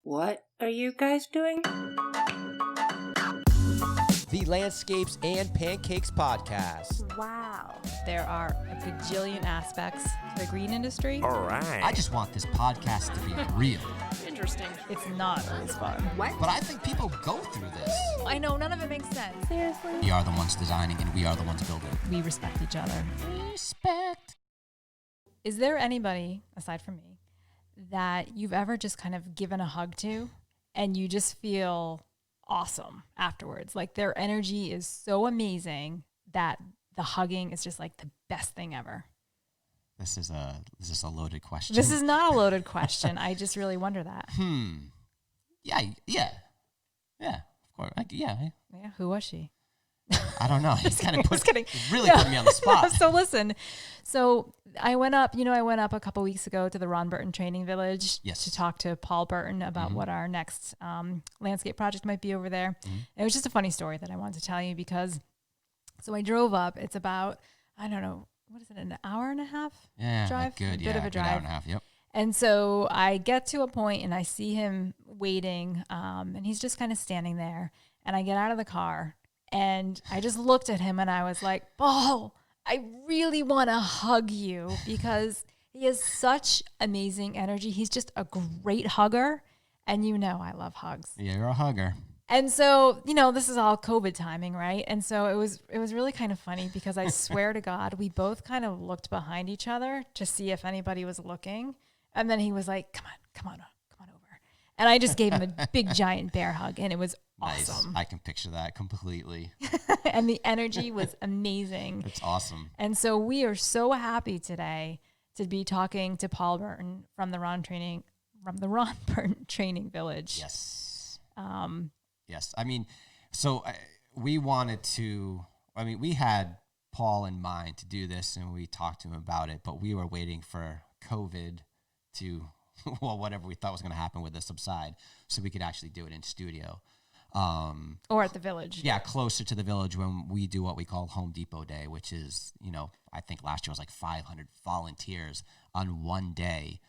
What are you guys doing? The Landscapes and Pancakes podcast. Wow. There are a gajillion aspects to the green industry. All right. I just want this podcast to be real. Interesting. It's not always fun. What? But I think people go through this. I know, none of it makes sense. Seriously? We are the ones designing and we are the ones building. We respect each other. Respect. Is there anybody, aside from me, that you've ever just kind of given a hug to and you just feel awesome afterwards? Like their energy is so amazing that the hugging is just like the best thing ever. Is this a loaded question? This is not a loaded question. I just really wonder that. Yeah, of course. Yeah, who was she? I don't know. He's kind of really No. put me on the spot. So listen, I went up a couple weeks ago to the Ron Burton Training Village to talk to Paul Burton about what our next landscape project might be over there. And it was just a funny story that I wanted to tell you because, so I drove up. It's about, I don't know, what is it, an hour and a half drive? Good, a bit of a drive. Hour and a half, yep. And so I get to a point and I see him waiting, and he's just kind of standing there. And I get out of the car and I just looked at him and I was like, Paul, I really want to hug you because he has such amazing energy. He's just a great hugger. And you know I love hugs. Yeah, you're a hugger. And so, this is all COVID timing, right? And so it was really kind of funny because I swear to God, we both kind of looked behind each other to see if anybody was looking. And then he was like, come on over. And I just gave him a big giant bear hug and it was awesome. Nice. I can picture that completely. And the energy was amazing. It's awesome. And so we are so happy today to be talking to Paul Burton from the Ron Burton Training Village. Yes. Yes. I mean, so we had Paul in mind to do this and we talked to him about it, but we were waiting for COVID to, whatever we thought was going to happen with this subside so we could actually do it in studio. Or at the village. Yeah, closer to the village when we do what we call Home Depot Day, which is, I think last year was like 500 volunteers on one day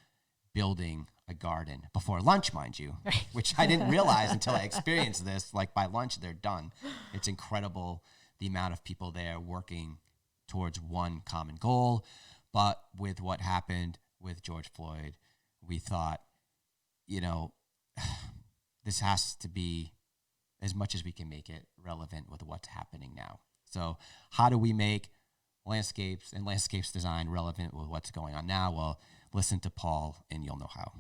building a garden before lunch, mind you, which I didn't realize until I experienced this. Like by lunch, they're done. It's incredible the amount of people there working towards one common goal. But with what happened with George Floyd, we thought, this has to be, as much as we can make it, relevant with what's happening now. So how do we make landscapes and landscapes design relevant with what's going on now? Well, listen to Paul and you'll know how.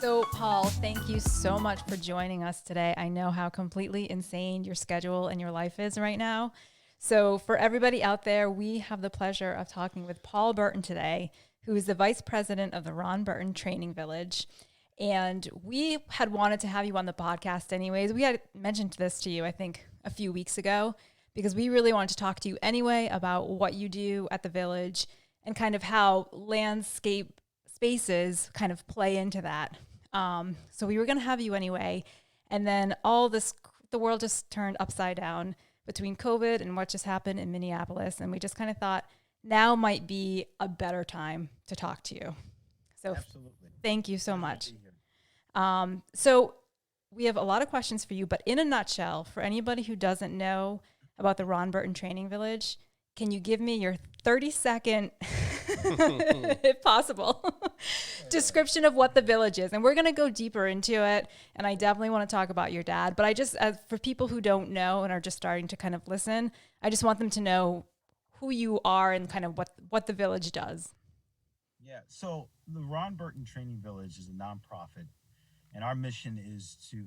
So Paul, thank you so much for joining us today. I know how completely insane your schedule and your life is right now. So for everybody out there, we have the pleasure of talking with Paul Burton today, who is the Vice President of the Ron Burton Training Village. And we had wanted to have you on the podcast anyways. We had mentioned this to you, I think, a few weeks ago, because we really wanted to talk to you anyway about what you do at the village and kind of how landscape spaces kind of play into that. So we were going to have you anyway. And then the world just turned upside down between COVID and what just happened in Minneapolis. And we just kind of thought now might be a better time to talk to you. So Absolutely. Thank you so much. So we have a lot of questions for you, but in a nutshell, for anybody who doesn't know about the Ron Burton Training Village, can you give me your 30-second, if possible, description of what the village is? And we're going to go deeper into it. And I definitely want to talk about your dad. But for people who don't know and are just starting to kind of listen, I just want them to know who you are and kind of what the village does. Yeah, so the Ron Burton Training Village is a nonprofit, and our mission is to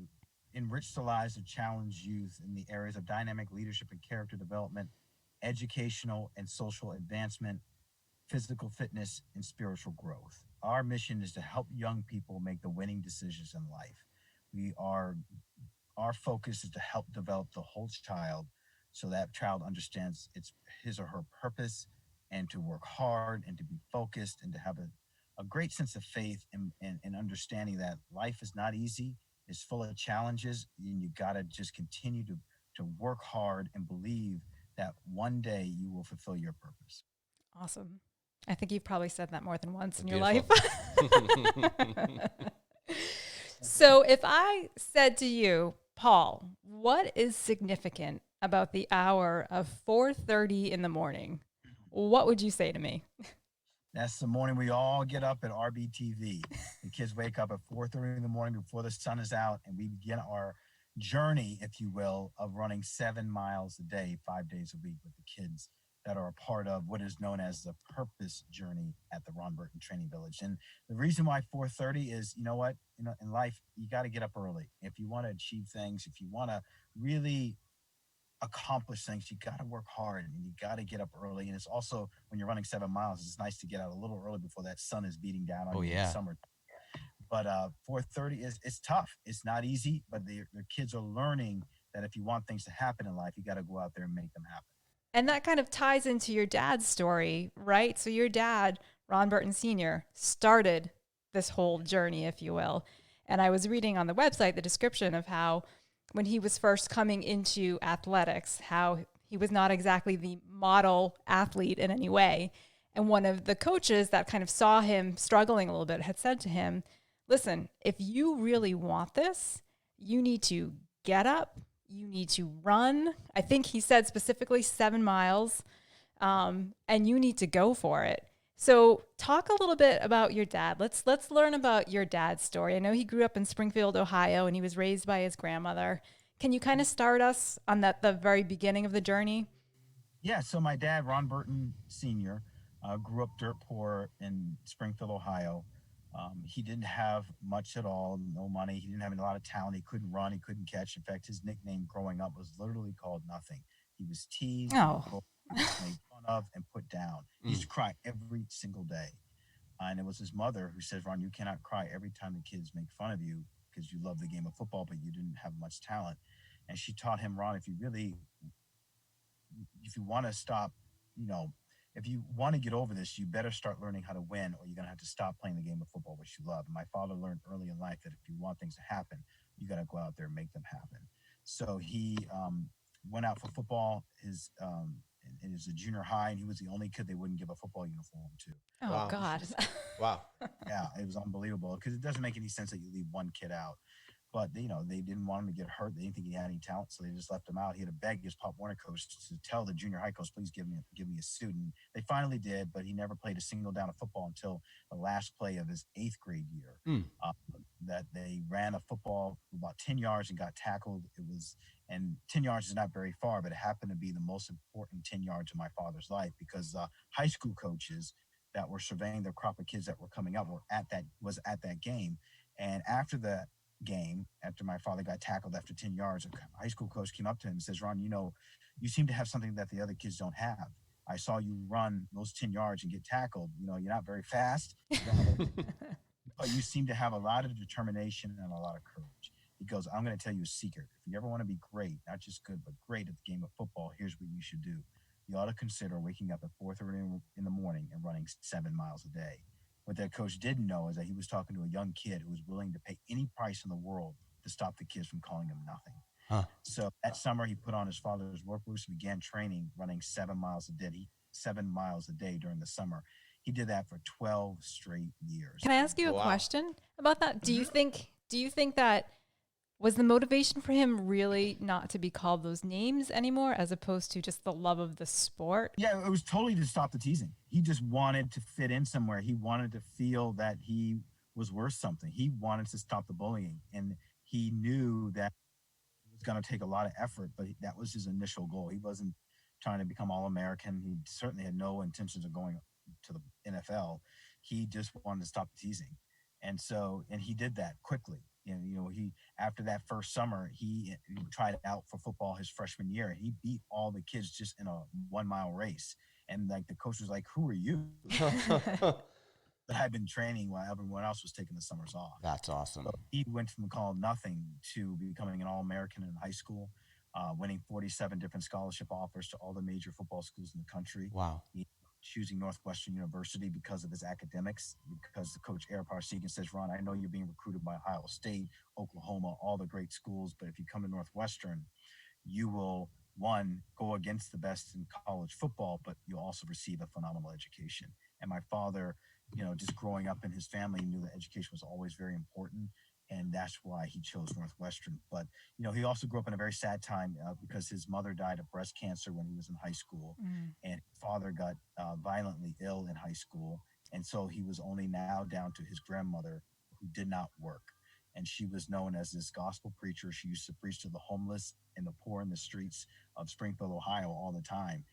enrich the lives of challenged youth in the areas of dynamic leadership and character development, educational and social advancement, physical fitness, and spiritual growth. Our mission is to help young people make the winning decisions in life. Our focus is to help develop the whole child so that child understands his or her purpose, and to work hard and to be focused and to have a great sense of faith and understanding that life is not easy, it's full of challenges, and you got to just continue to work hard and believe that one day you will fulfill your purpose. Awesome. I think you've probably said that more than once in your life. So if I said to you, Paul, what is significant about the hour of 4:30 in the morning? What would you say to me? That's the morning we all get up at RBTV. The kids wake up at 4:30 in the morning before the sun is out, and we begin our journey, if you will, of running 7 miles a day, 5 days a week with the kids that are a part of what is known as the purpose journey at the Ron Burton Training Village. And the reason why 4:30 is, you know what, in life, you got to get up early. If you want to achieve things, if you want to really accomplish things, you got to work hard and you got to get up early. And it's also, when you're running 7 miles, it's nice to get out a little early before that sun is beating down on you in summer. But 4:30 it's tough. It's not easy, but the kids are learning that if you want things to happen in life, you got to go out there and make them happen. And that kind of ties into your dad's story, right? So your dad, Ron Burton Sr., started this whole journey, if you will. And I was reading on the website the description of how when he was first coming into athletics, how he was not exactly the model athlete in any way. And one of the coaches that kind of saw him struggling a little bit had said to him, listen, if you really want this, you need to get up, you need to run. I think he said specifically 7 miles, and you need to go for it. So talk a little bit about your dad. Let's learn about your dad's story. I know he grew up in Springfield, Ohio, and he was raised by his grandmother. Can you kind of start us on the very beginning of the journey? Yeah, so my dad, Ron Burton Sr., grew up dirt poor in Springfield, Ohio. He didn't have much at all, no money. He didn't have a lot of talent. He couldn't run. He couldn't catch. In fact, his nickname growing up was literally called Nothing. He was teased, made fun of, and put down. He used to cry every single day. And it was his mother who says, Ron, you cannot cry every time the kids make fun of you because you love the game of football, but you didn't have much talent. And she taught him, Ron, if you want to stop, if you want to get over this, you better start learning how to win, or you're going to have to stop playing the game of football, which you love. And my father learned early in life that if you want things to happen, you got to go out there and make them happen. So he went out for football. It was a junior high, and he was the only kid they wouldn't give a football uniform to. Oh, wow. God. Wow. Yeah, it was unbelievable because it doesn't make any sense that you leave one kid out. But, they didn't want him to get hurt. They didn't think he had any talent, so they just left him out. He had to beg his Pop Warner coach to tell the junior high coach, please give me a suit. And they finally did, but he never played a single down of football until the last play of his 8th grade year. That they ran a football about 10 yards and got tackled. And 10 yards is not very far, but it happened to be the most important 10 yards of my father's life because high school coaches that were surveying the crop of kids that were coming up was at that game. And after that game, after my father got tackled after 10 yards, a high school coach came up to him and says, Ron, you seem to have something that the other kids don't have. I saw you run those 10 yards and get tackled. You're not very fast, but you seem to have a lot of determination and a lot of courage. He goes, I'm going to tell you a secret. If you ever want to be great, not just good, but great at the game of football, here's what you should do. You ought to consider waking up at 4:30 in the morning and running 7 miles a day. What that coach didn't know is that he was talking to a young kid who was willing to pay any price in the world to stop the kids from calling him nothing. So that summer, he put on his father's work boots and began training, running 7 miles a day during the summer. He did that for 12 straight years. Can I ask you a question about that? Do you think that was the motivation for him really not to be called those names anymore, as opposed to just the love of the sport? Yeah, it was totally to stop the teasing. He just wanted to fit in somewhere. He wanted to feel that he was worth something. He wanted to stop the bullying, and he knew that it was going to take a lot of effort, but that was his initial goal. He wasn't trying to become All-American. He certainly had no intentions of going to the NFL. He just wanted to stop the teasing. And he did that quickly. After that first summer, he tried out for football his freshman year, and he beat all the kids just in a 1 mile race. And the coach was like, who are you? But I'd been training while everyone else was taking the summers off. That's awesome. So he went from calling nothing to becoming an All-American in high school, winning 47 different scholarship offers to all the major football schools in the country. Wow. He choosing Northwestern University because of his academics, because the coach Eric Parsegan says, Ron, I know you're being recruited by Ohio State, Oklahoma, all the great schools, but if you come to Northwestern, you will, one, go against the best in college football, but you'll also receive a phenomenal education. And my father, just growing up in his family, knew that education was always very important. and that's why he chose Northwestern. But he also grew up in a very sad time because his mother died of breast cancer when he was in high school, and his father got violently ill in high school, and so he was only now down to his grandmother, who did not work. And she was known as this gospel preacher. She used to preach to the homeless and the poor in the streets of Springfield, Ohio, all the time.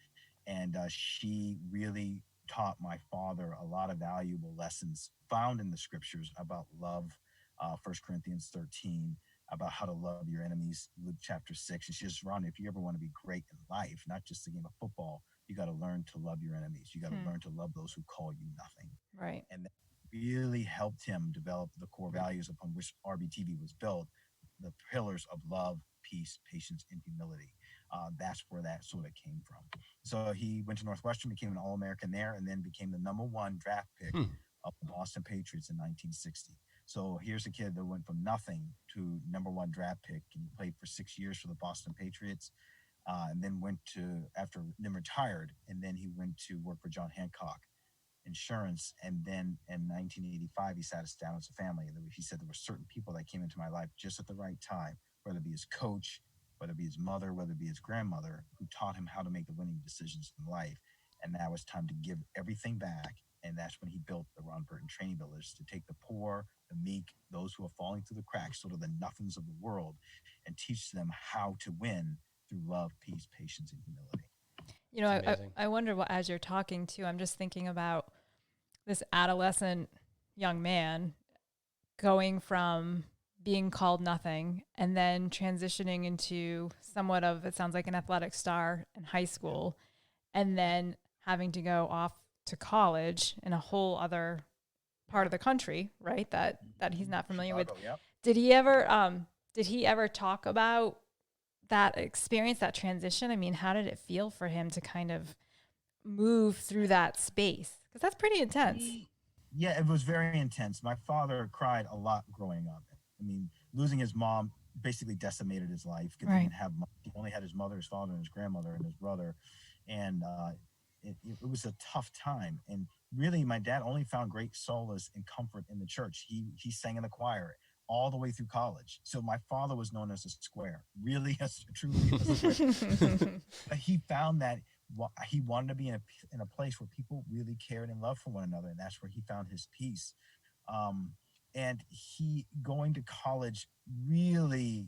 And she really taught my father a lot of valuable lessons found in the scriptures about love, 1 Corinthians 13, about how to love your enemies, Luke chapter 6. And she says, Ron, if you ever want to be great in life, not just the game of football, you got to learn to love your enemies. You got to learn to love those who call you nothing. Right. And that really helped him develop the core values upon which RBTV was built, the pillars of love, peace, patience, and humility. That's where that sort of came from. So he went to Northwestern, became an All-American there, and then became the #1 draft pick of the Boston Patriots in 1960. So here's a kid that went from nothing to #1 draft pick, and he played for 6 years for the Boston Patriots, and then retired, and then he went to work for John Hancock Insurance. And then in 1985, he sat us down as a family, and he said there were certain people that came into my life just at the right time, whether it be his coach, whether it be his mother, whether it be his grandmother, who taught him how to make the winning decisions in life. And now it's time to give everything back. And that's when he built the Ron Burton Training Village, to take the poor, the meek, those who are falling through the cracks, sort of the nothings of the world, and teach them how to win through love, peace, patience, and humility. I wonder what, as you're talking too, I'm just thinking about this adolescent young man going from being called nothing and then transitioning into somewhat of, it sounds like, an athletic star in high school, and then having to go off to college in a whole other part of the country, right? That he's not familiar Chicago, with. Yep. Did he ever talk about that experience, that transition? I mean, how did it feel for him to kind of move through that space? Because that's pretty intense. Yeah, it was very intense. My father cried a lot growing up. I mean, losing his mom basically decimated his life, because he didn't have much. He only had his mother, his father, and his grandmother, and his brother. And it was a tough time. And really, my dad only found great solace and comfort in the church. He sang in the choir all the way through college. So my father was known as a square, really, truly a square. But he found that he wanted to be in a place where people really cared and loved for one another, and that's where he found his peace. And he going to college really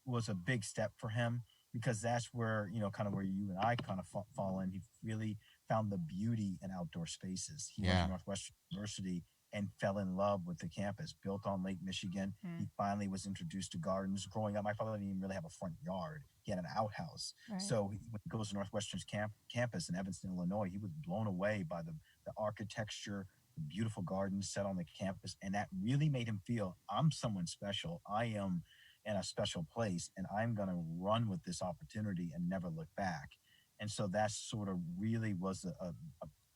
was a big step for him, because that's where, kind of where you and I kind of fall in. He really found the beauty in outdoor spaces. He went to Northwestern University and fell in love with the campus, built on Lake Michigan. He finally was introduced to gardens. Growing up, my father didn't even really have a front yard. He had an outhouse. Right. So when he goes to Northwestern's campus in Evanston, Illinois, he was blown away by the architecture, the beautiful gardens set on the campus. And that really made him feel, I'm someone special. I am in a special place, and I'm going to run with this opportunity and never look back. And so that sort of really was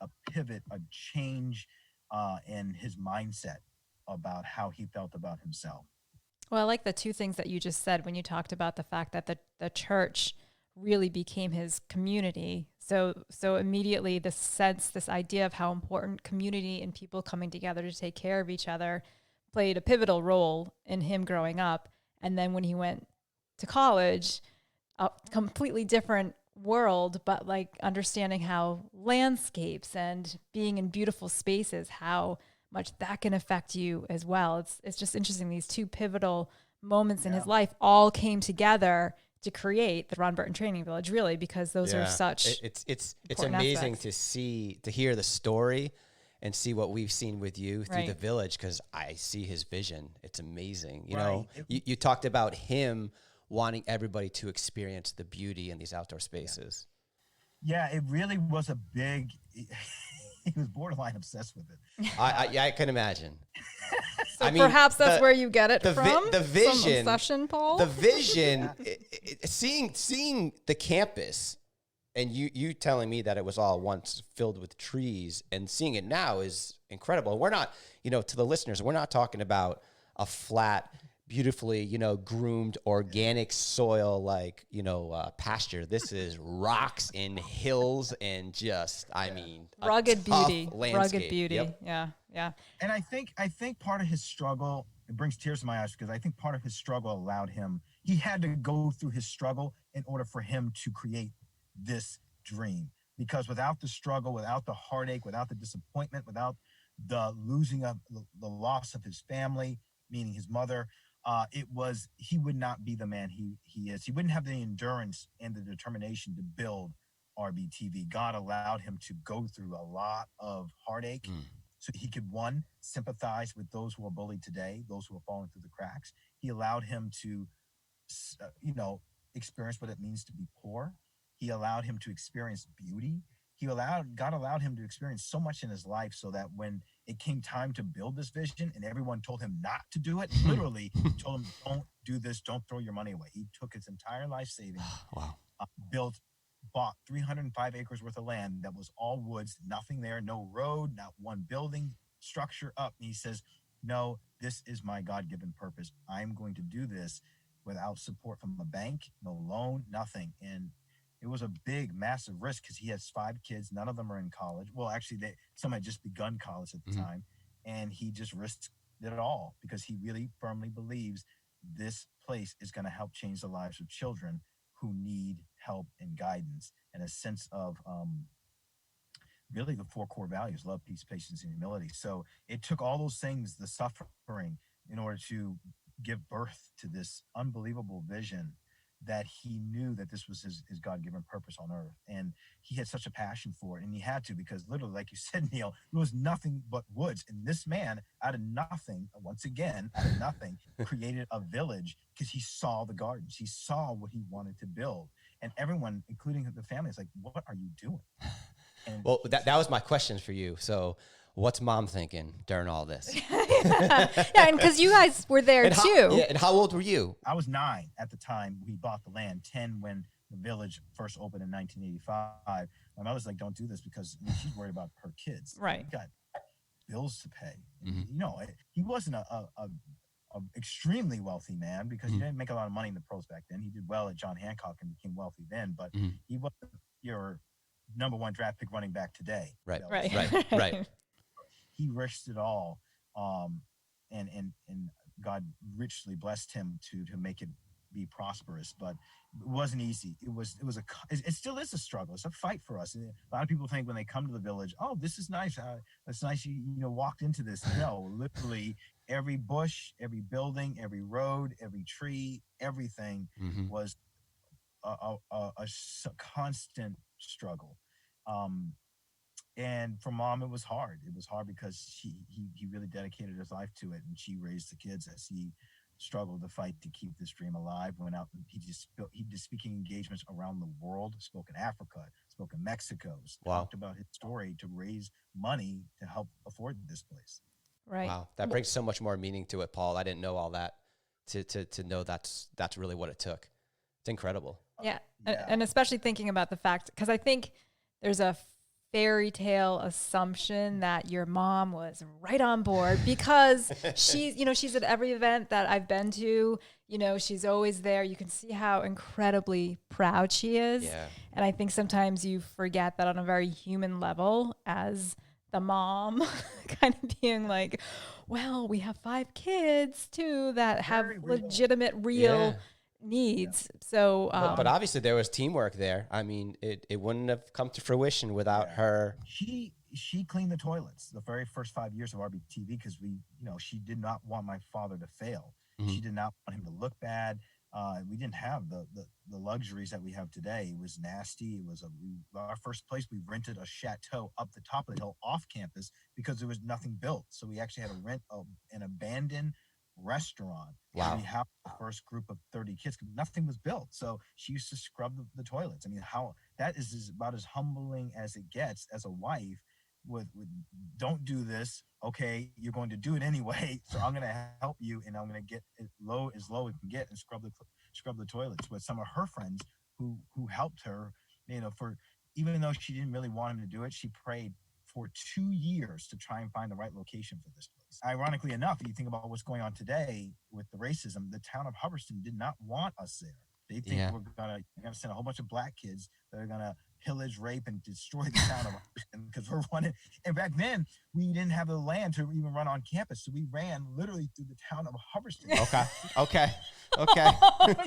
a pivot, a change in his mindset about how he felt about himself. Well, I like the two things that you just said when you talked about the fact that the church really became his community. So immediately this idea of how important community and people coming together to take care of each other played a pivotal role in him growing up. And then when he went to college, a completely different world, but like understanding how landscapes and being in beautiful spaces, how much that can affect you as well. It's just interesting. These two pivotal moments in his life all came together to create the Ron Burton Training Village, really, because those are such it's amazing aspects. to hear the story and see what we've seen with you through the village, because I see his vision. It's amazing. You know, you talked about him wanting everybody to experience the beauty in these outdoor spaces. Yeah, it really was a big, he was borderline obsessed with it. I can imagine. So perhaps that's where you get it from? The vision. Some obsession, Paul? The vision, seeing the campus, and you telling me that it was all once filled with trees, and seeing it now is incredible. We're not, to the listeners, we're not talking about a flat, beautifully, groomed organic soil like, pasture. This is rocks and hills and just, rugged beauty. Landscape. Rugged beauty. Yep. Yeah. And I think part of his struggle it brings tears to my eyes because I think part of his struggle allowed him, he had to go through his struggle in order for him to create this dream. Because without the struggle, without the heartache, without the disappointment, without the losing of the loss of his family, meaning his mother, he would not be the man he is. He wouldn't have the endurance and the determination to build RBTV. God allowed him to go through a lot of heartache so he could, one, sympathize with those who are bullied today, those who are falling through the cracks. He allowed him to, experience what it means to be poor. He allowed him to experience beauty. God allowed him to experience so much in his life so that when it came time to build this vision and everyone told him not to do it, literally told him, don't do this, don't throw your money away. He took his entire life savings, bought 305 acres worth of land that was all woods, nothing there, no road, not one building structure up. And he says, no, this is my God-given purpose. I'm going to do this without support from a bank, no loan, nothing. And it was a big, massive risk because he has 5 kids. None of them are in college. Well, actually, some had just begun college at the time. And he just risked it all because he really firmly believes this place is going to help change the lives of children who need help and guidance and a sense of really the 4 core values: love, peace, patience, and humility. So it took all those things, the suffering, in order to give birth to this unbelievable vision that he knew that this was his God-given purpose on earth. And he had such a passion for it. And he had to, because literally, like you said, Neil, it was nothing but woods. And this man, out of nothing, once again, out of nothing, created a village because he saw the gardens. He saw what he wanted to build. And everyone, including the family, is like, what are you doing? And well, that was my question for you. So what's mom thinking during all this? Yeah, and because you guys were there too. And how old were you? I was 9 at the time we bought the land, 10 when the village first opened in 1985. My mother's like, don't do this because she's worried about her kids. Right. We got bills to pay. He wasn't a extremely wealthy man because he didn't make a lot of money in the pros back then. He did well at John Hancock and became wealthy then, but he wasn't your number 1 draft pick running back today. Right. He risked it all, and God richly blessed him to make it be prosperous. But it wasn't easy. It still is a struggle. It's a fight for us. And a lot of people think when they come to the village, oh, this is nice. It's nice you walked into this. No, literally every bush, every building, every road, every tree, everything was a constant struggle. And for mom, it was hard. It was hard because he really dedicated his life to it, and she raised the kids as he struggled to fight to keep this dream alive. Went out, he did speaking engagements around the world, spoke in Africa, spoke in Mexico, talked about his story to raise money to help afford this place. Right. Wow, that brings so much more meaning to it, Paul. I didn't know all that. To know that's really what it took. It's incredible. Yeah. And especially thinking about the fact, because I think there's a fairy tale assumption that your mom was right on board because she's at every event that I've been to, she's always there. You can see how incredibly proud she is. Yeah. And I think sometimes you forget that on a very human level as the mom, kind of being like, well, we have 5 kids too that have legitimate, real needs. So, but obviously there was teamwork there. I mean, it wouldn't have come to fruition without her. She cleaned the toilets the very first 5 years of RBTV because she did not want my father to fail. She did not want him to look bad. We didn't have the luxuries that we have today. It was nasty. It was our first place. We rented a chateau up the top of the hill off campus because there was nothing built. So we actually had to rent an abandoned restaurant. Wow. We have the first group of 30 kids. Nothing was built. So she used to scrub the toilets. I mean, that is about as humbling as it gets as a wife with don't do this. Okay, you're going to do it anyway. So I'm going to help you and I'm going to get as low as we can get and scrub the toilets. With some of her friends who helped her, for even though she didn't really want him to do it, she prayed for 2 years to try and find the right location for this place. Ironically enough, you think about what's going on today with the racism, the town of Hubbarston did not want us there. They think we're gonna send a whole bunch of black kids that are gonna pillage, rape, and destroy the town of Hubbarston because we're running. And back then, we didn't have the land to even run on campus, so we ran literally through the town of Hubbarston. Okay.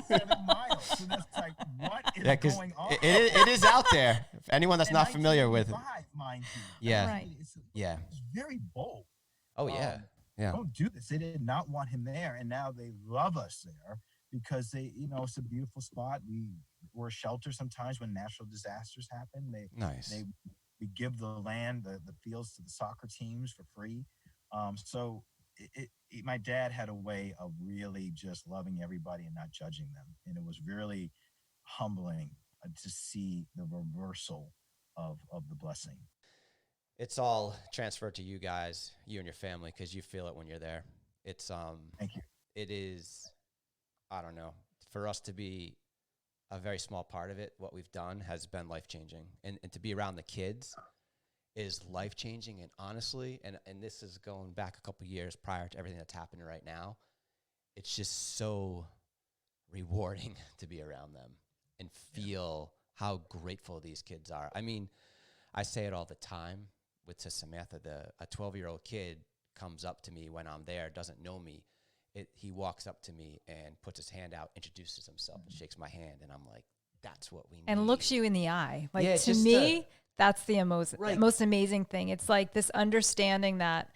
7 miles. So that's like, what is going on? It is out there. If anyone that's not familiar with it. Mind you. Yeah. Right. It's very bold. Oh, yeah. Yeah. Don't do this. They did not want him there, and now they love us there because they, it's a beautiful spot. We're a shelter sometimes when natural disasters happen. We give the land, the fields to the soccer teams for free. So my dad had a way of really just loving everybody and not judging them, and it was really humbling to see the reversal of the blessing. It's all transferred to you guys, you and your family, because you feel it when you're there. It's Thank you. It is, I don't know, for us to be a very small part of it. What we've done has been life changing, and to be around the kids is life changing. And honestly, and this is going back a couple years prior to everything that's happening right now. It's just so rewarding to be around them and feel how grateful these kids are. I mean, I say it all the time. To Samantha, a 12-year-old kid comes up to me when I'm there, doesn't know me. He walks up to me and puts his hand out, introduces himself, and shakes my hand, and I'm like, that's what we need. And looks you in the eye. Like, yeah, to me, that's the most amazing thing. It's like this understanding that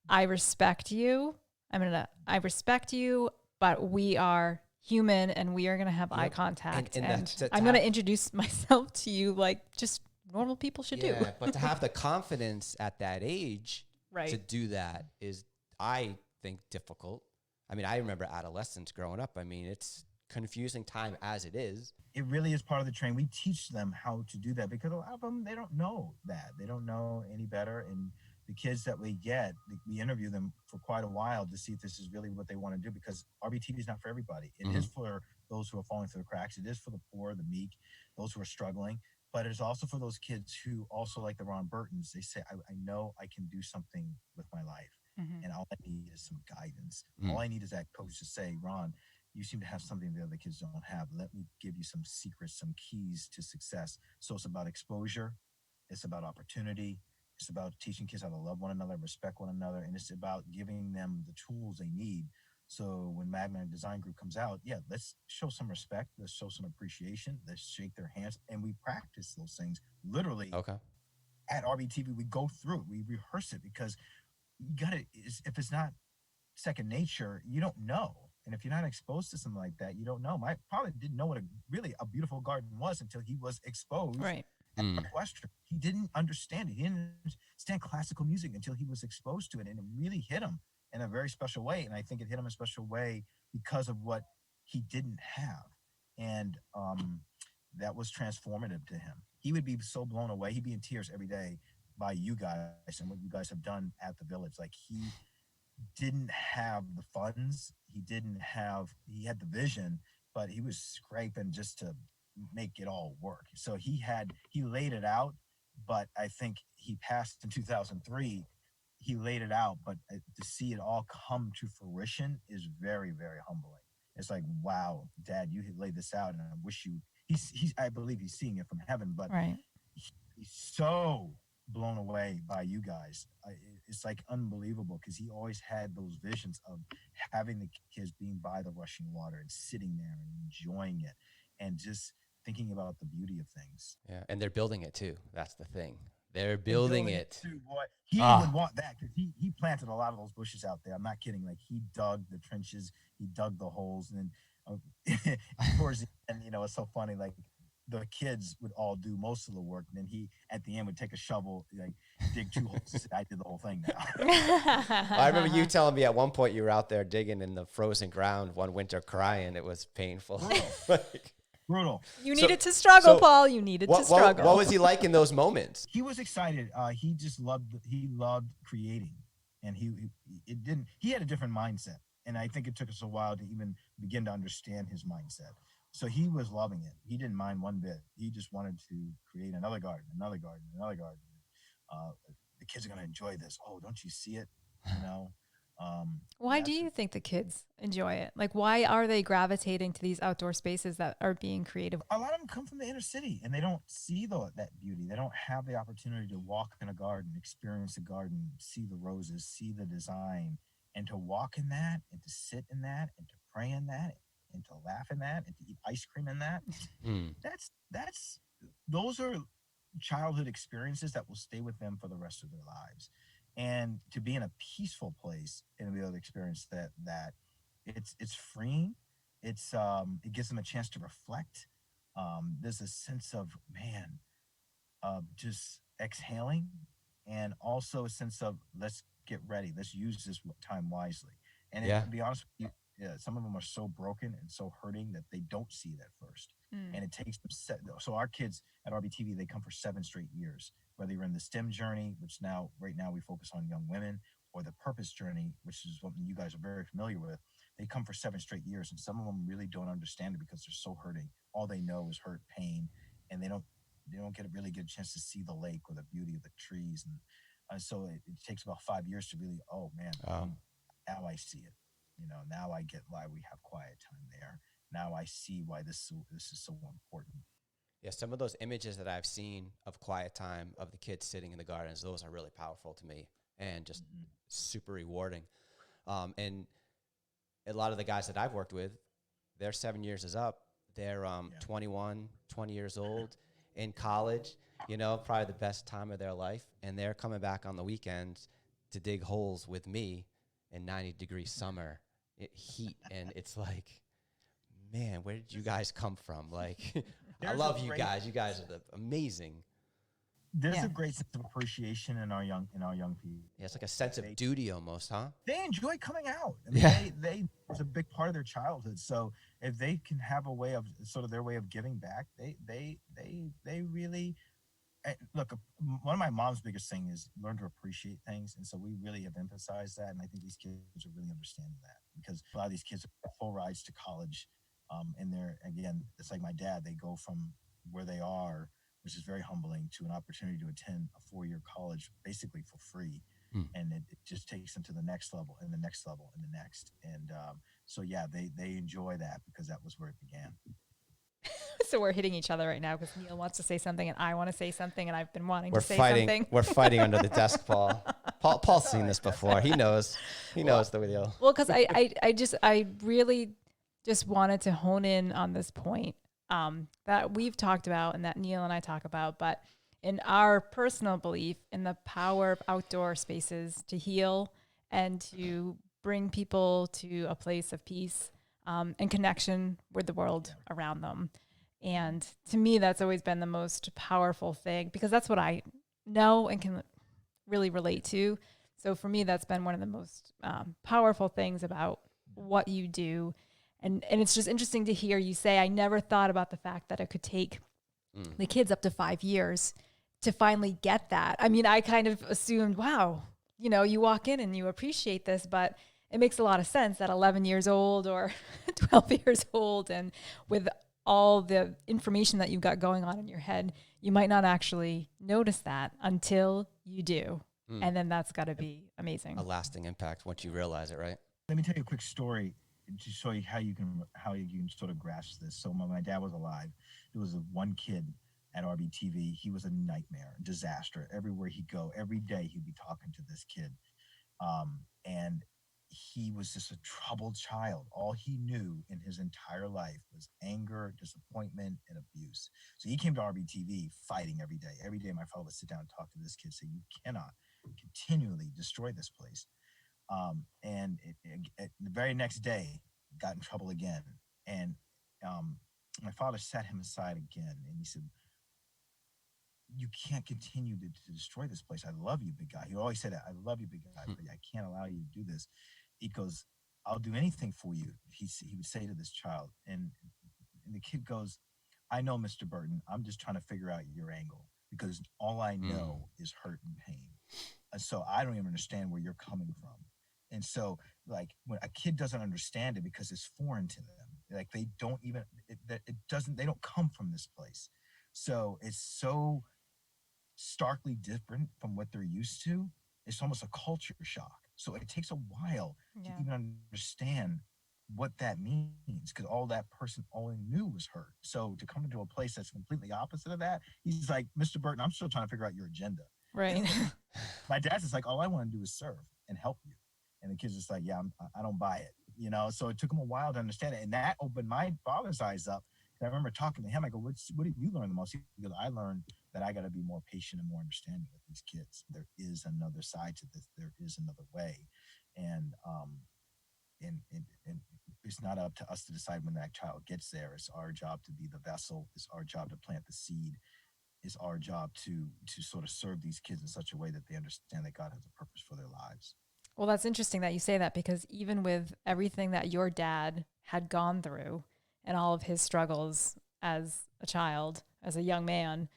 I respect you. I respect you, but we are human, and we are going to have eye contact. And I'm going to introduce myself to you like just normal people should do. But to have the confidence at that age to do that is, I think, difficult. I mean, I remember adolescence growing up. I mean, it's confusing time as it is. It really is part of the training. We teach them how to do that because a lot of them, they don't know that. They don't know any better. And the kids that we get, we interview them for quite a while to see if this is really what they want to do, because RBTV is not for everybody. It is for those who are falling through the cracks. It is for the poor, the meek, those who are struggling. But it's also for those kids who also, like the Ron Burtons, they say, I know I can do something with my life. And all I need is some guidance. All I need is that coach to say, Ron, you seem to have something the other kids don't have. Let me give you some secrets, some keys to success. So it's about exposure. It's about opportunity. It's about teaching kids how to love one another, respect one another. And it's about giving them the tools they need. So when Magna Design Group comes out, let's show some respect. Let's show some appreciation. Let's shake their hands. And we practice those things literally. At RBTV, we go through it. We rehearse it because you gotta, if it's not second nature, you don't know. And if you're not exposed to something like that, you don't know. I probably didn't know what a beautiful garden was until he was exposed. At Western. He didn't understand it. He didn't understand classical music until he was exposed to it. And it really hit him in a very special way. And I think it hit him in a special way because of what he didn't have. And that was transformative to him. He would be so blown away. He'd be in tears every day by you guys and what you guys have done at the village. Like, he didn't have the funds. He had the vision, but he was scraping just to make it all work. So he laid it out, but I think he passed in 2003. He laid it out, but to see it all come to fruition is very, very humbling. It's like, wow, Dad, you laid this out, and I wish I believe he's seeing it from heaven, but he's so blown away by you guys. It's like unbelievable, because he always had those visions of having the kids being by the rushing water and sitting there and enjoying it and just thinking about the beauty of things. Yeah, and they're building it too. That's the thing. They're building it. Too, boy. He would want that, because he planted a lot of those bushes out there. I'm not kidding. Like, he dug the trenches, he dug the holes, and then towards the end, it's so funny. Like, the kids would all do most of the work, and then he at the end would take a shovel, like, dig 2 holes. I did the whole thing now. I remember you telling me at one point you were out there digging in the frozen ground one winter, crying. It was painful. Brutal. You needed to struggle, Paul. You needed to struggle. What was he like in those moments? He was excited. He just loved creating, and he had a different mindset. And I think it took us a while to even begin to understand his mindset. So he was loving it. He didn't mind one bit. He just wanted to create another garden, another garden, another garden. The kids are going to enjoy this. Oh, don't you see it? Why do you think the kids enjoy it? Like, why are they gravitating to these outdoor spaces that are being creative? A lot of them come from the inner city, and they don't see that beauty. They don't have the opportunity to walk in a garden, experience a garden, see the roses, see the design, and to walk in that, and to sit in that, and to pray in that, and to laugh in that, and to eat ice cream in that. Mm. Those are childhood experiences that will stay with them for the rest of their lives. And to be in a peaceful place and be able to experience that it's freeing. It gives them a chance to reflect. There's a sense of just exhaling, and also a sense of let's get ready. Let's use this time wisely. And Yeah. to be honest with you, some of them are so broken and so hurting that they don't see it at first. And it takes them so our kids at RBTV, they come for 7 straight years, whether you're in the STEM journey, which right now we focus on young women, or the purpose journey, which is something you guys are very familiar with. They come for 7 straight years, and some of them really don't understand it because they're so hurting. All they know is hurt, pain, and they don't really get a chance to see the lake or the beauty of the trees. And so it takes about 5 years to really, now I see it. Now I get why we have quiet time there. Now I see why this is so important. Yeah, some of those images that I've seen of quiet time of the kids sitting in the gardens, those are really powerful to me and just super rewarding. And a lot of the guys that I've worked with, their 7 years is up. They're 21, 20 years old, in college, probably the best time of their life. And they're coming back on the weekends to dig holes with me in 90-degree summer heat. And it's like, man, where did you guys come from? Like, I love you guys. You guys are amazing. There's a great sense of appreciation in our young people. Yeah, it's like a sense of duty almost, huh? They enjoy coming out. I mean, it's a big part of their childhood. So if they can have a way of sort of their way of giving back, they really look. One of my mom's biggest thing is learn to appreciate things, and so we really have emphasized that. And I think these kids are really understanding that, because a lot of these kids are full rides to college, and it's like my dad. They go from where they are, which is very humbling, to an opportunity to attend a 4-year college basically for free. And it just takes them to the next level and the next level and the next. And they enjoy that because that was where it began. So we're hitting each other right now because Neil wants to say something and I want to say something, and I've been wanting to say something. We're fighting under the desk, Paul. Paul's seen this before. He knows. He knows the deal. Well, because I really just wanted to hone in on this point that we've talked about and that Neil and I talk about, but in our personal belief in the power of outdoor spaces to heal and to bring people to a place of peace and connection with the world around them. And to me, that's always been the most powerful thing, because that's what I know and can really relate to. So for me, that's been one of the most powerful things about what you do. And it's just interesting to hear you say, I never thought about the fact that it could take the kids up to 5 years to finally get that. I mean, I kind of assumed, wow, you walk in and you appreciate this, but it makes a lot of sense that 11 years old or 12 years old, and with all the information that you've got going on in your head, you might not actually notice that until you do. And then that's got to be amazing. A lasting impact once you realize it, right? Let me tell you a quick story to show you how you can sort of grasp this. So when my dad was alive, there was one kid at RBTV. He was a nightmare, disaster. Everywhere he'd go, every day he'd be talking to this kid. And he was just a troubled child. All he knew in his entire life was anger, disappointment, and abuse. So he came to RBTV fighting every day. Every day my father would sit down and talk to this kid, say, you cannot continually destroy this place. And the very next day, got in trouble again. And my father sat him aside again, and he said, you can't continue to destroy this place. I love you, big guy. He always said that. I love you, big guy, but I can't allow you to do this. He goes, I'll do anything for you, he would say to this child. And the kid goes, I know, Mr. Burton, I'm just trying to figure out your angle, because all I know is hurt and pain. And so I don't even understand where you're coming from. And so, like, when a kid doesn't understand it because it's foreign to them, like they don't even, they don't come from this place. So it's so starkly different from what they're used to. It's almost a culture shock. So it takes a while to Yeah. even understand what that means, because all that person only knew was hurt. So to come into a place that's completely opposite of that, he's like, Mr. Burton, I'm still trying to figure out your agenda. Right. My dad's just like, all I want to do is serve and help you. And the kid's just like, yeah, I don't buy it. So it took him a while to understand it. And that opened my father's eyes up. And I remember talking to him. I go, what did you learn the most? He goes, I learned that I got to be more patient and more understanding with these kids. There is another side to this. There is another way. And, and it's not up to us to decide when that child gets there. It's our job to be the vessel. It's our job to plant the seed. It's our job to sort of serve these kids in such a way that they understand that God has a purpose for their lives. Well, that's interesting that you say that, because even with everything that your dad had gone through and all of his struggles as a child, as a young man,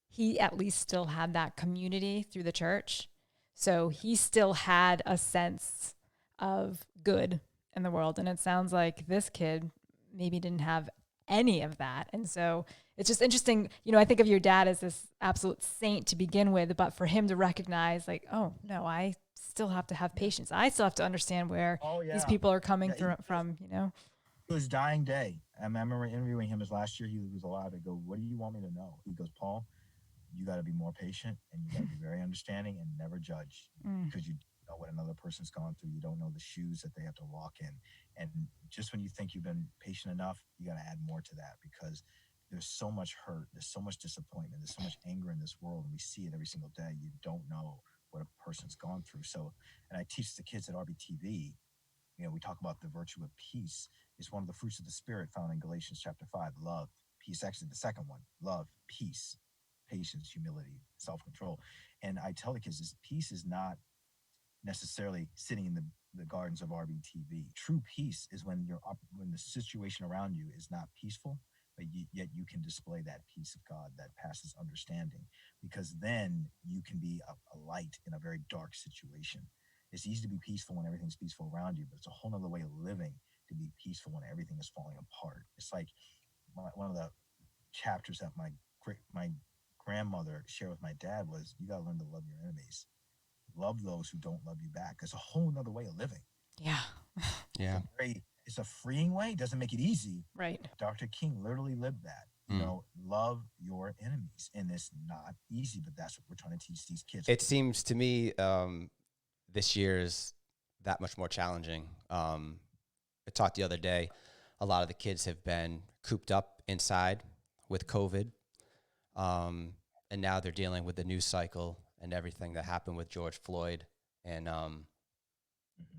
he at least still had that community through the church. So he still had a sense of good in the world. And it sounds like this kid maybe didn't have any of that. And so it's just interesting. I think of your dad as this absolute saint to begin with, but for him to recognize like, oh no, I still have to have patience. I still have to understand where these people are coming from. It was dying day. I remember interviewing him last year. He was allowed to go, what do you want me to know? He goes, Paul, you got to be more patient, and you got to be very understanding and never judge, because you don't know what another person's gone through. You don't know the shoes that they have to walk in. And just when you think you've been patient enough, you got to add more to that, because there's so much hurt. There's so much disappointment. There's so much anger in this world, and we see it every single day. You don't know what a person's gone through. So, and I teach the kids at RBTV, we talk about the virtue of peace. It's one of the fruits of the Spirit found in Galatians chapter 5, love, peace. Actually, the second one, love, peace, patience, humility, self-control. And I tell the kids this: peace is not necessarily sitting in the gardens of RBTV. True peace is when the situation around you is not peaceful, but yet you can display that peace of God that passes understanding, because then you can be a light in a very dark situation. It's easy to be peaceful when everything's peaceful around you, but it's a whole nother way of living to be peaceful when everything is falling apart. It's like one of the chapters that my grandmother shared with my dad was, you got to learn to love your enemies. Love those who don't love you back. It's a whole nother way of living. Yeah. Yeah. It's a freeing way. It doesn't make it easy. Right. Dr. King literally lived that. Love your enemies. And it's not easy, but that's what we're trying to teach these kids. It seems to me this year is that much more challenging. I talked the other day, a lot of the kids have been cooped up inside with COVID. And now they're dealing with the news cycle and everything that happened with George Floyd. And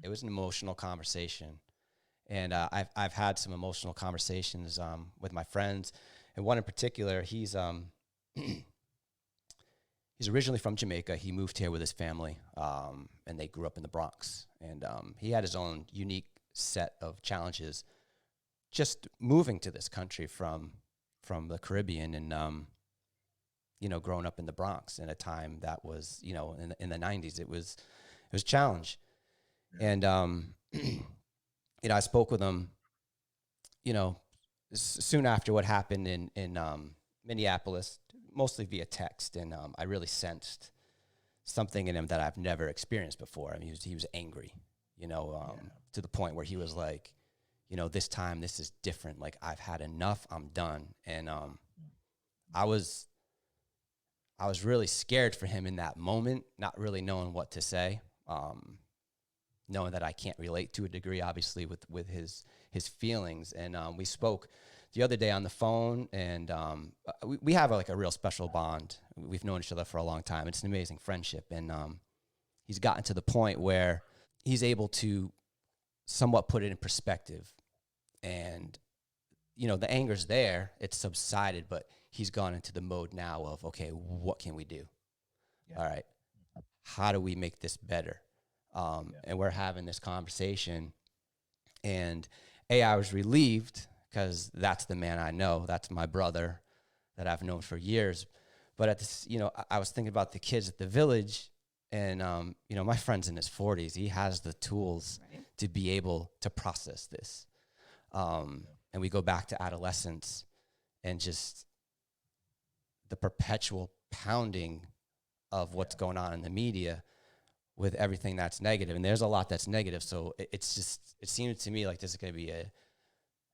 it was an emotional conversation. And I've had some emotional conversations with my friends. And one in particular, he's originally from Jamaica. He moved here with his family, and they grew up in the Bronx. And he had his own unique set of challenges just moving to this country from the Caribbean, and growing up in the Bronx in a time that was, in the 90s, it was a challenge. And I spoke with him, soon after what happened in Minneapolis, mostly via text, and I really sensed something in him that I've never experienced before. I mean, he was angry, to the point where he was like, this time, this is different. Like, I've had enough. I'm done. And I was really scared for him in that moment, not really knowing what to say, knowing that I can't relate to a degree, obviously, with his feelings. And we spoke the other day on the phone, and we have a real special bond. We've known each other for a long time. It's an amazing friendship. And he's gotten to the point where he's able to somewhat put it in perspective. And, the anger's there. It's subsided, but he's gone into the mode now of, okay, what can we do? Yeah. All right. How do we make this better? And we're having this conversation. And I was relieved, because that's the man I know. That's my brother that I've known for years. But at this, I was thinking about the kids at the village, and, my friend's in his 40s. He has the tools to be able to process this. And we go back to adolescence and just the perpetual pounding of what's going on in the media. with everything that's negative. And there's a lot that's negative. So it seems to me like this is going to be a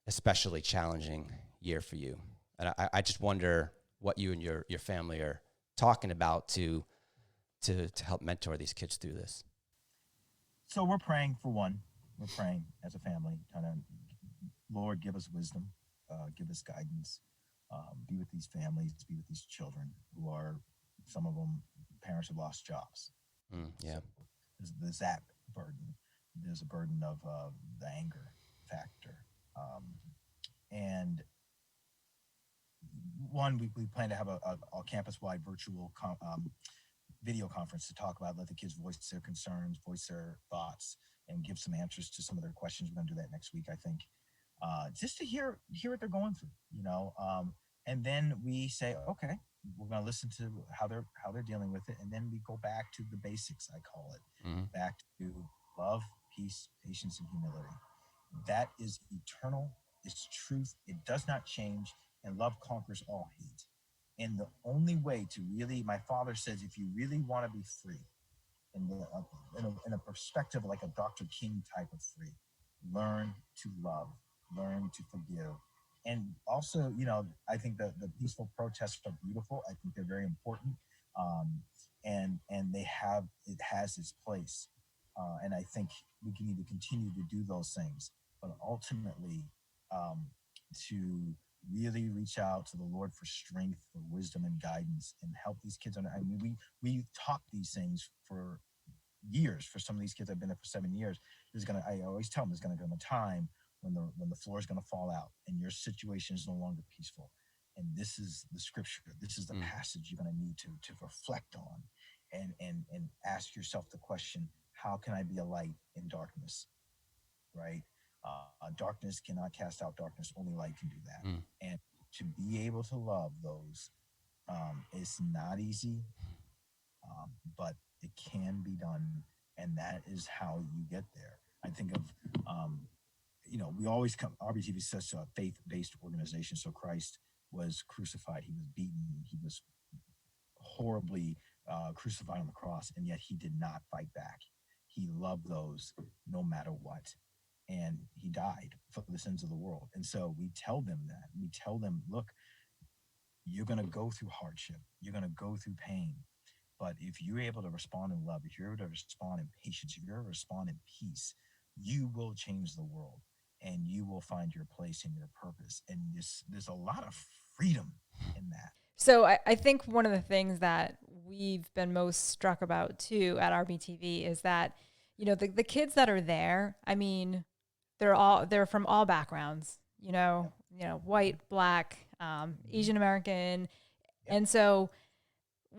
especially challenging year for you. And I just wonder what you and your family are talking about to help mentor these kids through this. So we're praying for one. We're praying as a family, kind of, Lord, give us wisdom, give us guidance, be with these families, be with these children who are, some of them, parents have lost jobs. Yeah. So there's that burden. There's a burden of the anger factor. And one, we plan to have a campus-wide virtual video conference to talk about, let the kids voice their concerns, voice their thoughts, and give some answers to some of their questions. We're going to do that next week, I think, just to hear what they're going through, you know. And then we say, okay, we're going to listen to how they're dealing with it, and then we go back to the basics, I call it, back to love, peace, patience, and humility. That is eternal. It's truth. It does not change, and love conquers all hate. And the only way to really, my father says, if you really want to be free, in a perspective like a Dr. King type of free, learn to love, learn to forgive. And also, you know, I think the peaceful protests are beautiful. I think they're very important. And it has its place. And I think we can need to continue to do those things, but ultimately, to really reach out to the Lord for strength, for wisdom and guidance, and help these kids. I mean, we taught these things for years. For some of these kids, I've been there for 7 years. I always tell them there's going to come a time when the floor is going to fall out and your situation is no longer peaceful. And this is the scripture. This is the passage you're going to need to reflect on, and ask yourself the question: how can I be a light in darkness? Right? Darkness cannot cast out darkness. Only light can do that. And to be able to love those, it's not easy, but it can be done. And that is how you get there. I think of, we always come, RBTV is such a faith-based organization. So Christ was crucified. He was beaten. He was horribly crucified on the cross. And yet he did not fight back. He loved those no matter what. And he died for the sins of the world. And so we tell them that. We tell them, look, you're going to go through hardship. You're going to go through pain. But if you're able to respond in love, if you're able to respond in patience, if you're able to respond in peace, you will change the world, and you will find your place and your purpose. And there's a lot of freedom in that. So I think one of the things that we've been most struck about too at RBTV is that, you know, the kids that are there, I mean, they're from all backgrounds, you know, white, black, Asian American. And so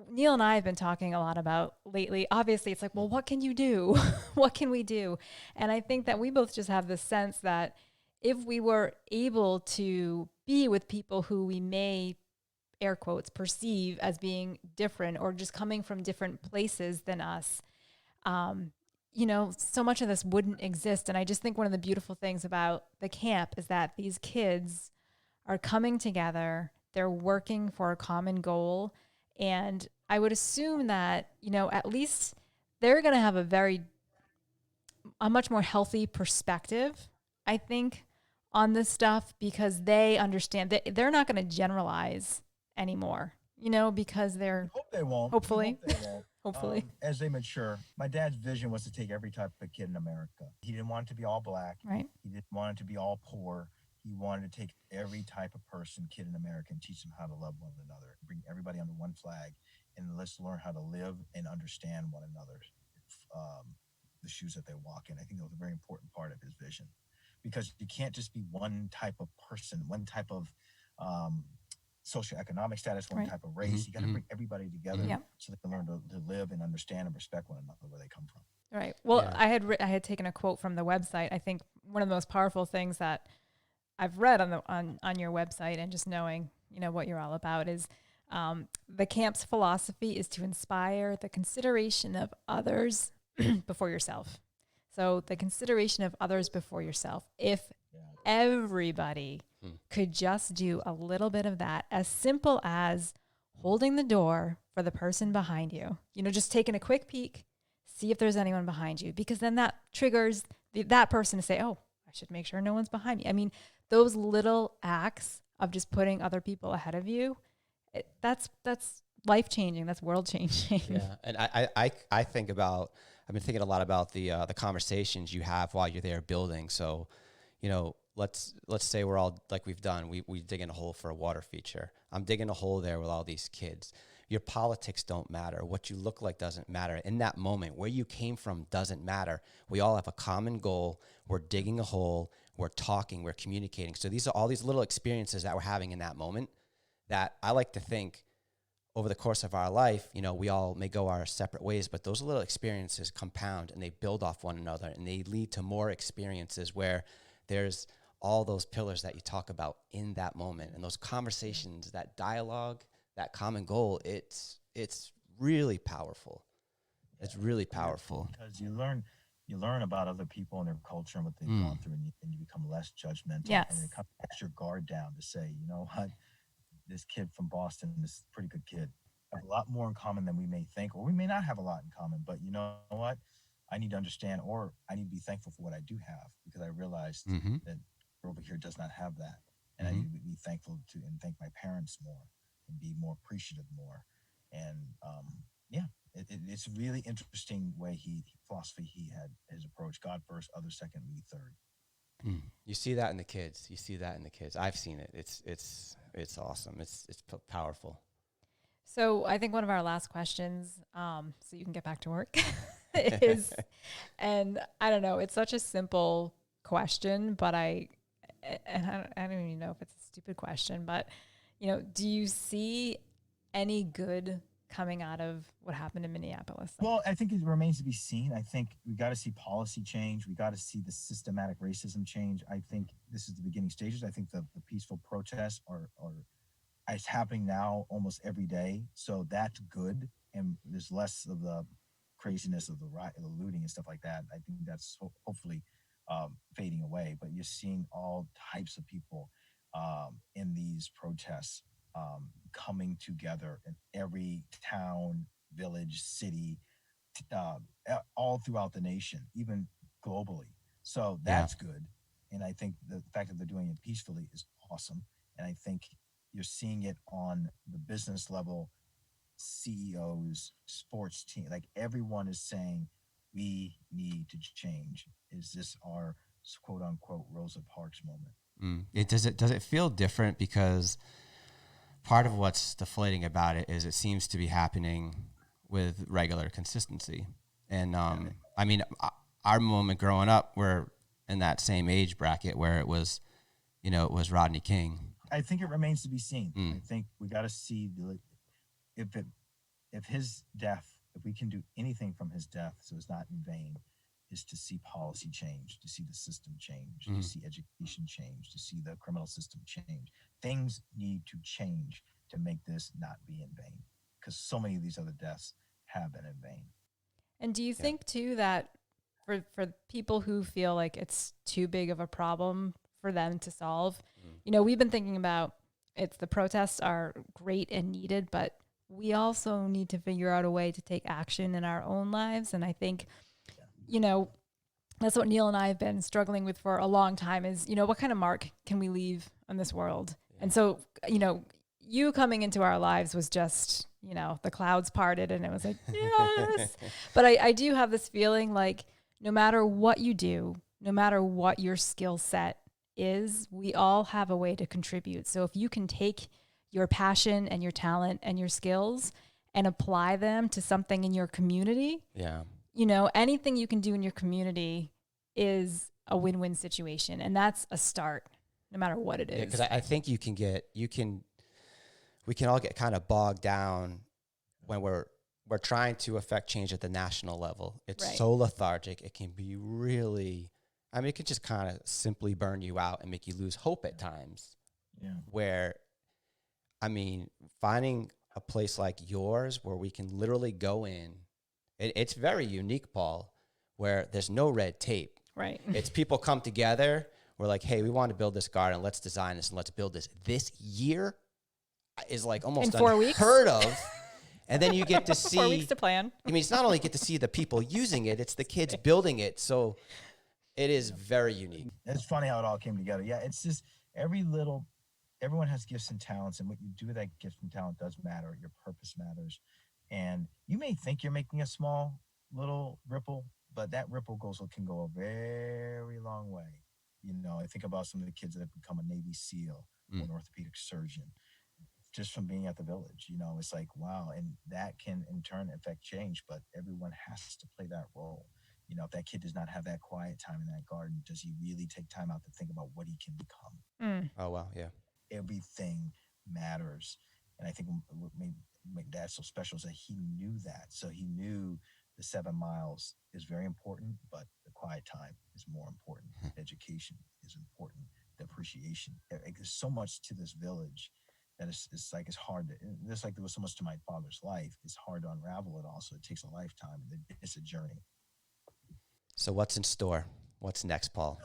Neil and I have been talking a lot about lately, obviously it's like, well, what can you do? What can we do? And I think that we both just have this sense that if we were able to be with people who we may, air quotes, perceive as being different or just coming from different places than us, so much of this wouldn't exist. And I just think one of the beautiful things about the camp is that these kids are coming together, they're working for a common goal. And I would assume that, at least they're going to have a much more healthy perspective, I think, on this stuff, because they understand that they're not going to generalize anymore, because they're... Hope they won't. Hopefully. Hope they won't. Hopefully. As they mature. My dad's vision was to take every type of kid in America. He didn't want it to be all black. Right. He didn't want it to be all poor. He wanted to take every type of kid in America, and teach them how to love one another, bring everybody under one flag, and let's learn how to live and understand one another, the shoes that they walk in. I think that was a very important part of his vision, because you can't just be one type of person, one type of socioeconomic status, one type of race. You got to bring everybody together so they can learn to live and understand and respect one another where they come from. Right. Well, yeah. I had taken a quote from the website. I think one of the most powerful things that I've read on your website, and just knowing, what you're all about, is the camp's philosophy is to inspire the consideration of others before yourself. So the consideration of others before yourself. If everybody could just do a little bit of that, as simple as holding the door for the person behind you, just taking a quick peek, see if there's anyone behind you, because then that triggers that person to say, oh, I should make sure no one's behind me. I mean, those little acts of just putting other people ahead of you, that's life-changing. That's world-changing. Yeah. And I think about, I've been thinking a lot about the conversations you have while you're there building. So, you know, let's say we're all like we've done, we dig in a hole for a water feature. I'm digging a hole there with all these kids. Your politics don't matter. What you look like doesn't matter. In that moment, where you came from doesn't matter. We all have a common goal. We're digging a hole. We're talking. We're communicating. So these are all these little experiences that we're having in that moment that I like to think over the course of our life, you know, we all may go our separate ways, but those little experiences compound and they build off one another and they lead to more experiences where there's all those pillars that you talk about in that moment and those conversations, that dialogue, that common goal. It's really powerful. It's really powerful because you learn about other people and their culture and what they've gone through, and you become less judgmental. Yes. And it kind of puts your guard down to say, you know what, this kid from Boston, this pretty good kid, have a lot more in common than we may think, or we may not have a lot in common. But you know what, I need to understand, or I need to be thankful for what I do have, because I realized that over here does not have that, and I need to be thankful to and thank my parents more and be more appreciative more. And it's a really interesting way philosophy he had, his approach: God first, others second, me third. You see that in the kids. I've seen it. It's awesome. It's powerful. So I think one of our last questions, so you can get back to work, is, and I don't know, it's such a simple question, but I don't even know if it's a stupid question, but, you know, do you see any good coming out of what happened in Minneapolis? Well, I think it remains to be seen. I think we got to see policy change. We got to see the systematic racism change. I think this is the beginning stages. I think the peaceful protests are it's happening now almost every day. So that's good. And there's less of the craziness of the looting and stuff like that. I think that's hopefully fading away. But you're seeing all types of people in these protests coming together in every town, village, city, all throughout the nation, even globally. So that's good. And I think the fact that they're doing it peacefully is awesome. And I think you're seeing it on the business level, CEOs, sports team, like everyone is saying, we need to change. Is this our quote unquote Rosa Parks moment? Does it feel different? Because part of what's deflating about it is it seems to be happening with regular consistency. And I mean, our moment growing up, we're in that same age bracket where it was, you know, it was Rodney King. I think it remains to be seen. I think we got to see if his death, if we can do anything from his death so it's not in vain, is to see policy change, to see the system change, to see education change, to see the criminal system change. Things need to change to make this not be in vain, because so many of these other deaths have been in vain. And do you think too that for people who feel like it's too big of a problem for them to solve, you know, we've been thinking about the protests are great and needed, but we also need to figure out a way to take action in our own lives. And I think, you know, that's what Neil and I have been struggling with for a long time is, you know, what kind of mark can we leave on this world? And so, you know, you coming into our lives was just, you know, the clouds parted and it was like, yes. But I do have this feeling like no matter what you do, no matter what your skill set is, we all have a way to contribute. So if you can take your passion and your talent and your skills and apply them to something in your community, you know, anything you can do in your community is a win-win situation. And that's a start, no matter what it is. Because I think we can all get kind of bogged down when we're trying to affect change at the national level. It's so lethargic. It can be really, I mean, it can just kind of simply burn you out and make you lose hope at times. Yeah. Where, I mean, finding a place like yours where we can literally go in, it's very unique, Paul, where there's no red tape. Right. It's people come together. We're like, hey, we want to build this garden. Let's design this and let's build this. This year is like almost in 4 unheard of. And then you get to see 4 weeks to plan. I mean, it's not only get to see the people using it, it's the kids building it. So it is very unique. It's funny how it all came together. Yeah, it's just everyone has gifts and talents, and what you do with that gift and talent does matter. Your purpose matters. And you may think you're making a small little ripple, but that ripple can go a very long way. I think about some of the kids that have become a Navy SEAL or an orthopedic surgeon just from being at the village. It's like, wow. And that can in turn affect change, but everyone has to play that role. If that kid does not have that quiet time in that garden, does he really take time out to think about what he can become? Oh, wow. Yeah. Everything matters. And I think what made Dad so special is that he knew that. So he knew the 7 miles is very important, but the quiet time is more important. Education is important. The appreciation. There's so much to this village that it's hard to, just like there was so much to my father's life, it's hard to unravel it all. So it takes a lifetime. It's a journey. So what's in store? What's next, Paul?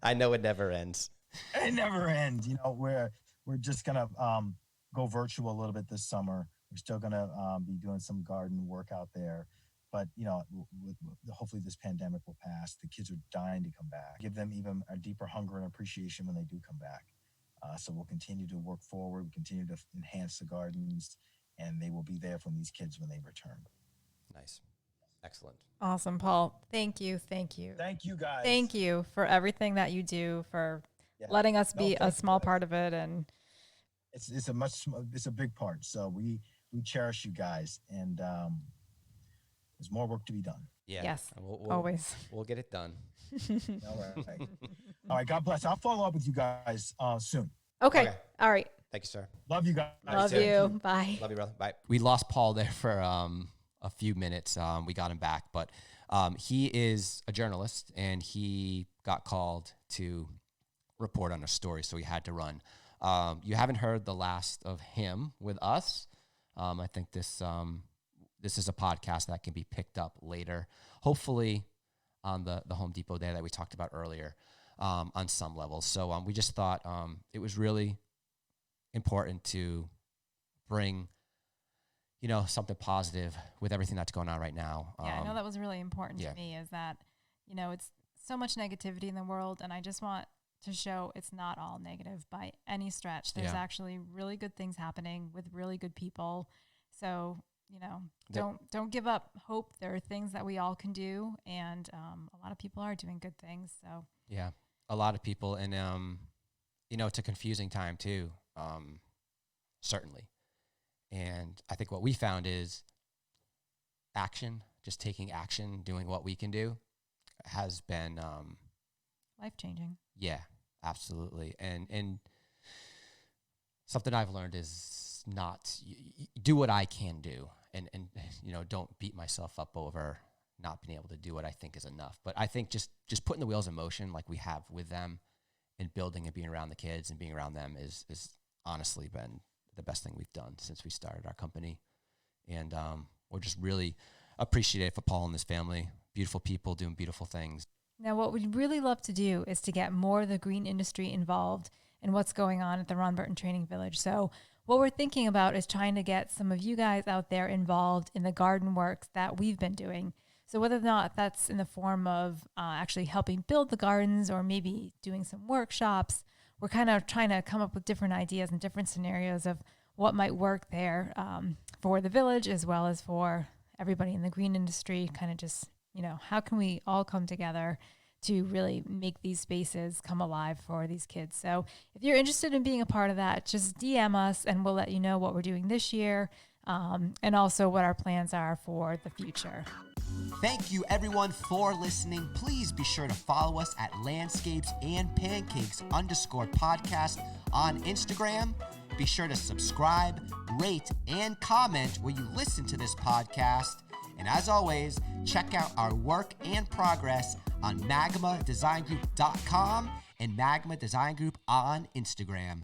I know it never ends. It never ends. We're just gonna go virtual a little bit this summer. We're still gonna be doing some garden work out there, but hopefully this pandemic will pass. The kids are dying to come back. Give them even a deeper hunger and appreciation when they do come back. So we'll continue to work forward. We continue to enhance the gardens, and they will be there for these kids when they return. Nice. Excellent. Awesome, Paul. Thank you. Thank you. Thank you, guys. Thank you for everything that you do, for letting us be a small part of it. And it's a big part. So we cherish you guys, and there's more work to be done. Yeah. Yes. We'll always. We'll get it done. All right. All right. God bless. I'll follow up with you guys soon. Okay. All right. Thank you, sir. Love you guys. Love you. Bye. Love you, brother. Bye. We lost Paul there for a few minutes. We got him back, but he is a journalist, and he got called to report on a story, so he had to run. You haven't heard the last of him with us. I think this is a podcast that can be picked up later, hopefully on the Home Depot day that we talked about earlier, on some levels. So we just thought it was really important to bring something positive with everything that's going on right now. Yeah, I know that was really important to me, is that, it's so much negativity in the world, and I just want to show it's not all negative by any stretch. There's actually really good things happening with really good people. So, don't give up hope. There are things that we all can do, and a lot of people are doing good things. So yeah, a lot of people, and it's a confusing time too, certainly. And I think what we found is action, just taking action, doing what we can do, has been life-changing. Yeah, absolutely. And something I've learned is not do what I can do, and don't beat myself up over not being able to do what I think is enough. But I think just putting the wheels in motion like we have with them, and building and being around the kids and being around them is honestly been the best thing we've done since we started our company. And we're just really appreciative for Paul and his family. Beautiful people doing beautiful things. Now, what we'd really love to do is to get more of the green industry involved in what's going on at the Ron Burton Training Village. So what we're thinking about is trying to get some of you guys out there involved in the garden work that we've been doing. So whether or not that's in the form of actually helping build the gardens, or maybe doing some workshops, we're kind of trying to come up with different ideas and different scenarios of what might work there for the village, as well as for everybody in the green industry. Kind of just, how can we all come together to really make these spaces come alive for these kids? So if you're interested in being a part of that, just DM us and we'll let you know what we're doing this year, and also what our plans are for the future. Thank you, everyone, for listening. Please be sure to follow us at landscapesandpancakes_podcast on Instagram. Be sure to subscribe, rate, and comment where you listen to this podcast. And as always, check out our work and progress on magmadesigngroup.com and Magma Design Group on Instagram.